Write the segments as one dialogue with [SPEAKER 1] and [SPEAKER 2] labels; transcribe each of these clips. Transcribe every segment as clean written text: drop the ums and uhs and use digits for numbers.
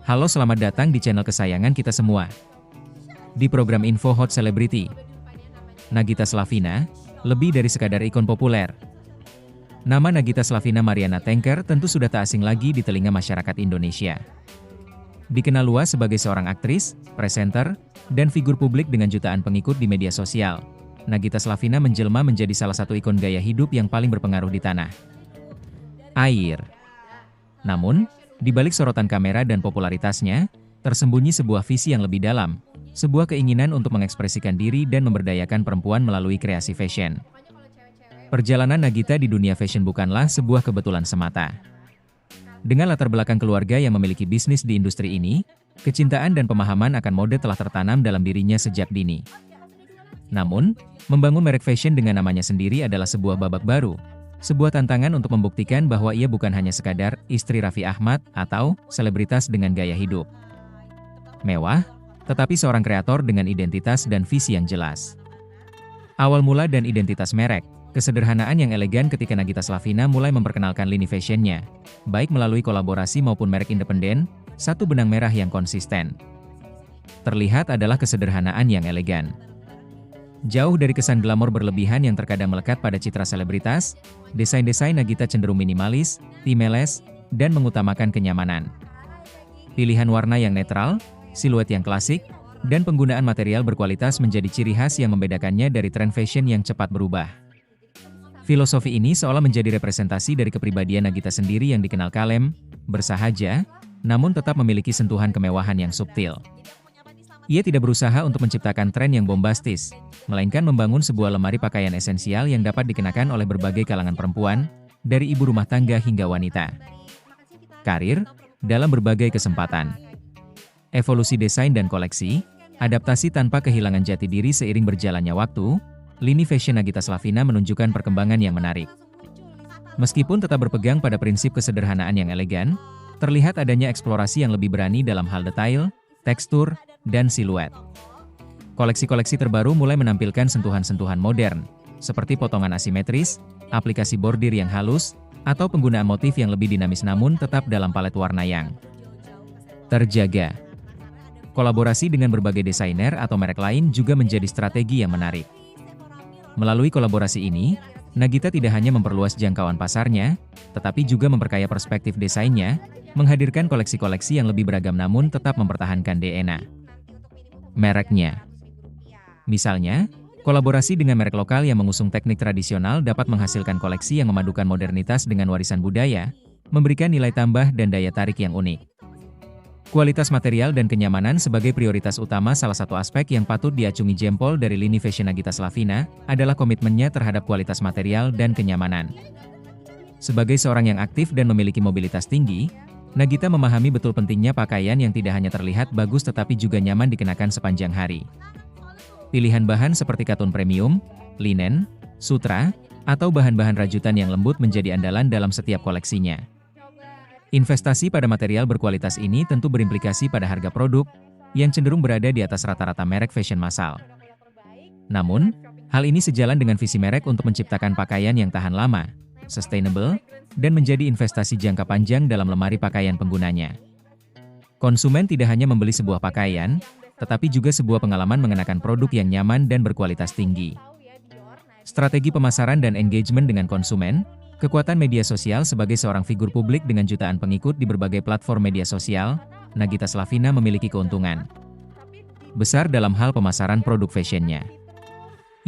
[SPEAKER 1] Halo, selamat datang di channel kesayangan kita semua. Di program Info Hot Celebrity, Nagita Slavina, lebih dari sekadar ikon populer. Nama Nagita Slavina Mariana Tengker tentu sudah tak asing lagi di telinga masyarakat Indonesia. Dikenal luas sebagai seorang aktris, presenter, dan figur publik dengan jutaan pengikut di media sosial. Nagita Slavina menjelma menjadi salah satu ikon gaya hidup yang paling berpengaruh di tanah air. Namun, di balik sorotan kamera dan popularitasnya, tersembunyi sebuah visi yang lebih dalam, sebuah keinginan untuk mengekspresikan diri dan memberdayakan perempuan melalui kreasi fashion. Perjalanan Nagita di dunia fashion bukanlah sebuah kebetulan semata. Dengan latar belakang keluarga yang memiliki bisnis di industri ini, kecintaan dan pemahaman akan mode telah tertanam dalam dirinya sejak dini. Namun, membangun merek fashion dengan namanya sendiri adalah sebuah babak baru. Sebuah tantangan untuk membuktikan bahwa ia bukan hanya sekadar istri Raffi Ahmad atau selebritas dengan gaya hidup mewah, tetapi seorang kreator dengan identitas dan visi yang jelas. Awal mula dan identitas merek, kesederhanaan yang elegan ketika Nagita Slavina mulai memperkenalkan lini fashionnya, baik melalui kolaborasi maupun merek independen, satu benang merah yang konsisten terlihat adalah kesederhanaan yang elegan. Jauh dari kesan glamor berlebihan yang terkadang melekat pada citra selebritas, desain-desain Nagita cenderung minimalis, timeless, dan mengutamakan kenyamanan. Pilihan warna yang netral, siluet yang klasik, dan penggunaan material berkualitas menjadi ciri khas yang membedakannya dari tren fashion yang cepat berubah. Filosofi ini seolah menjadi representasi dari kepribadian Nagita sendiri yang dikenal kalem, bersahaja, namun tetap memiliki sentuhan kemewahan yang subtil. Ia tidak berusaha untuk menciptakan tren yang bombastis, melainkan membangun sebuah lemari pakaian esensial yang dapat dikenakan oleh berbagai kalangan perempuan, dari ibu rumah tangga hingga wanita. Karir, dalam berbagai kesempatan. Evolusi desain dan koleksi, adaptasi tanpa kehilangan jati diri seiring berjalannya waktu, lini fashion Nagita Slavina menunjukkan perkembangan yang menarik. Meskipun tetap berpegang pada prinsip kesederhanaan yang elegan, terlihat adanya eksplorasi yang lebih berani dalam hal detail, tekstur, dan siluet. Koleksi-koleksi terbaru mulai menampilkan sentuhan-sentuhan modern, seperti potongan asimetris, aplikasi bordir yang halus, atau penggunaan motif yang lebih dinamis namun tetap dalam palet warna yang terjaga. Kolaborasi dengan berbagai desainer atau merek lain juga menjadi strategi yang menarik. Melalui kolaborasi ini, Nagita tidak hanya memperluas jangkauan pasarnya, tetapi juga memperkaya perspektif desainnya, menghadirkan koleksi-koleksi yang lebih beragam namun tetap mempertahankan DNA mereknya. Misalnya, kolaborasi dengan merek lokal yang mengusung teknik tradisional dapat menghasilkan koleksi yang memadukan modernitas dengan warisan budaya, memberikan nilai tambah dan daya tarik yang unik. Kualitas material dan kenyamanan sebagai prioritas utama. Salah satu aspek yang patut diacungi jempol dari lini fashion Nagita Slavina adalah komitmennya terhadap kualitas material dan kenyamanan. Sebagai seorang yang aktif dan memiliki mobilitas tinggi, Nagita memahami betul pentingnya pakaian yang tidak hanya terlihat bagus tetapi juga nyaman dikenakan sepanjang hari. Pilihan bahan seperti katun premium, linen, sutra, atau bahan-bahan rajutan yang lembut menjadi andalan dalam setiap koleksinya. Investasi pada material berkualitas ini tentu berimplikasi pada harga produk, yang cenderung berada di atas rata-rata merek fashion massal. Namun, hal ini sejalan dengan visi merek untuk menciptakan pakaian yang tahan lama, sustainable, dan menjadi investasi jangka panjang dalam lemari pakaian penggunanya. Konsumen tidak hanya membeli sebuah pakaian, tetapi juga sebuah pengalaman mengenakan produk yang nyaman dan berkualitas tinggi. Strategi pemasaran dan engagement dengan konsumen, kekuatan media sosial sebagai seorang figur publik dengan jutaan pengikut di berbagai platform media sosial, Nagita Slavina memiliki keuntungan besar dalam hal pemasaran produk fashionnya.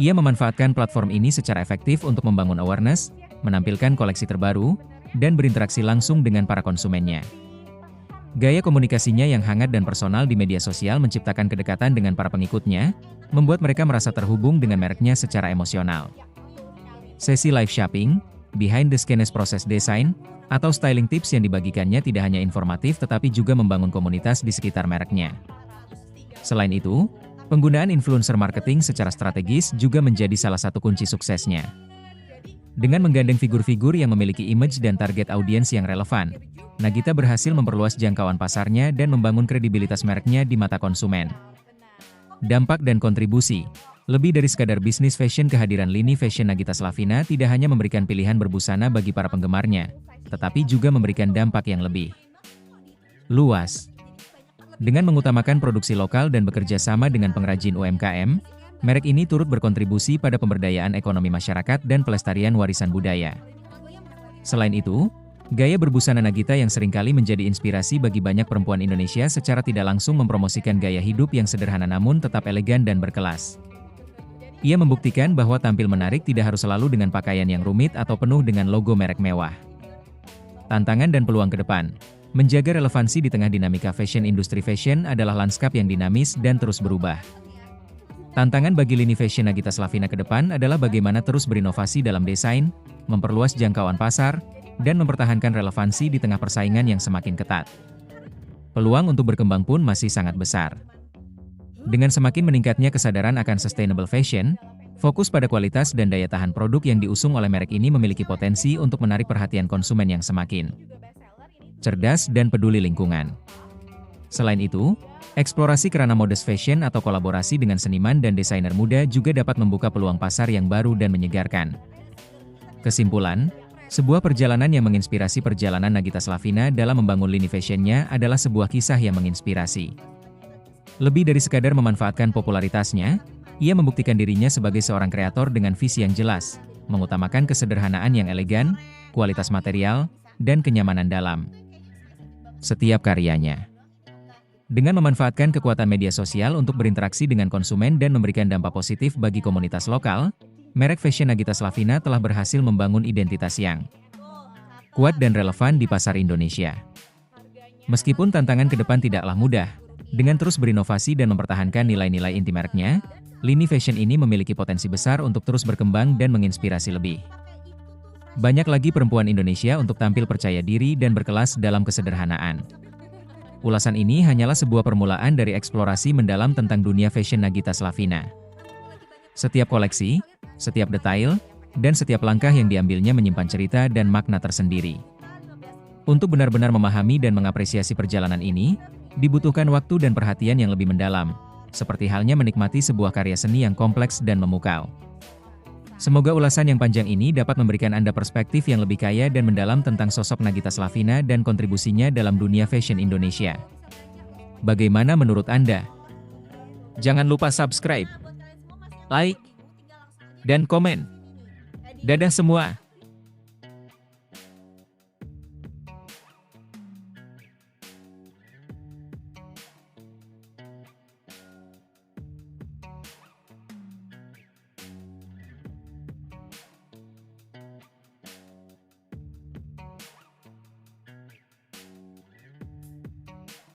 [SPEAKER 1] Ia memanfaatkan platform ini secara efektif untuk membangun awareness, menampilkan koleksi terbaru, dan berinteraksi langsung dengan para konsumennya. Gaya komunikasinya yang hangat dan personal di media sosial menciptakan kedekatan dengan para pengikutnya, membuat mereka merasa terhubung dengan mereknya secara emosional. Sesi live shopping, behind the scenes proses desain, atau styling tips yang dibagikannya tidak hanya informatif tetapi juga membangun komunitas di sekitar mereknya. Selain itu, penggunaan influencer marketing secara strategis juga menjadi salah satu kunci suksesnya. Dengan menggandeng figur-figur yang memiliki image dan target audiens yang relevan, Nagita berhasil memperluas jangkauan pasarnya dan membangun kredibilitas mereknya di mata konsumen. Dampak dan kontribusi. Lebih dari sekadar bisnis fashion, kehadiran lini fashion Nagita Slavina tidak hanya memberikan pilihan berbusana bagi para penggemarnya, tetapi juga memberikan dampak yang lebih luas. Dengan mengutamakan produksi lokal dan bekerja sama dengan pengrajin UMKM, merek ini turut berkontribusi pada pemberdayaan ekonomi masyarakat dan pelestarian warisan budaya. Selain itu, gaya berbusana Nagita yang seringkali menjadi inspirasi bagi banyak perempuan Indonesia secara tidak langsung mempromosikan gaya hidup yang sederhana namun tetap elegan dan berkelas. Ia membuktikan bahwa tampil menarik tidak harus selalu dengan pakaian yang rumit atau penuh dengan logo merek mewah. Tantangan dan peluang ke depan. Menjaga relevansi di tengah dinamika fashion. Industri fashion adalah lanskap yang dinamis dan terus berubah. Tantangan bagi lini fashion Nagita Slavina ke depan adalah bagaimana terus berinovasi dalam desain, memperluas jangkauan pasar, dan mempertahankan relevansi di tengah persaingan yang semakin ketat. Peluang untuk berkembang pun masih sangat besar. Dengan semakin meningkatnya kesadaran akan sustainable fashion, fokus pada kualitas dan daya tahan produk yang diusung oleh merek ini memiliki potensi untuk menarik perhatian konsumen yang semakin cerdas dan peduli lingkungan. Selain itu, eksplorasi kerana modest fashion atau kolaborasi dengan seniman dan desainer muda juga dapat membuka peluang pasar yang baru dan menyegarkan. Kesimpulan, sebuah perjalanan yang menginspirasi. Perjalanan Nagita Slavina dalam membangun lini fashionnya adalah sebuah kisah yang menginspirasi. Lebih dari sekadar memanfaatkan popularitasnya, ia membuktikan dirinya sebagai seorang kreator dengan visi yang jelas, mengutamakan kesederhanaan yang elegan, kualitas material, dan kenyamanan dalam setiap karyanya. Dengan memanfaatkan kekuatan media sosial untuk berinteraksi dengan konsumen dan memberikan dampak positif bagi komunitas lokal, merek fashion Nagita Slavina telah berhasil membangun identitas yang kuat dan relevan di pasar Indonesia. Meskipun tantangan ke depan tidaklah mudah, dengan terus berinovasi dan mempertahankan nilai-nilai inti mereknya, lini fashion ini memiliki potensi besar untuk terus berkembang dan menginspirasi lebih banyak lagi perempuan Indonesia untuk tampil percaya diri dan berkelas dalam kesederhanaan. Ulasan ini hanyalah sebuah permulaan dari eksplorasi mendalam tentang dunia fashion Nagita Slavina. Setiap koleksi, setiap detail, dan setiap langkah yang diambilnya menyimpan cerita dan makna tersendiri. Untuk benar-benar memahami dan mengapresiasi perjalanan ini, dibutuhkan waktu dan perhatian yang lebih mendalam, seperti halnya menikmati sebuah karya seni yang kompleks dan memukau. Semoga ulasan yang panjang ini dapat memberikan Anda perspektif yang lebih kaya dan mendalam tentang sosok Nagita Slavina dan kontribusinya dalam dunia fashion Indonesia. Bagaimana menurut Anda? Jangan lupa subscribe, like, dan komen. Dadah semua!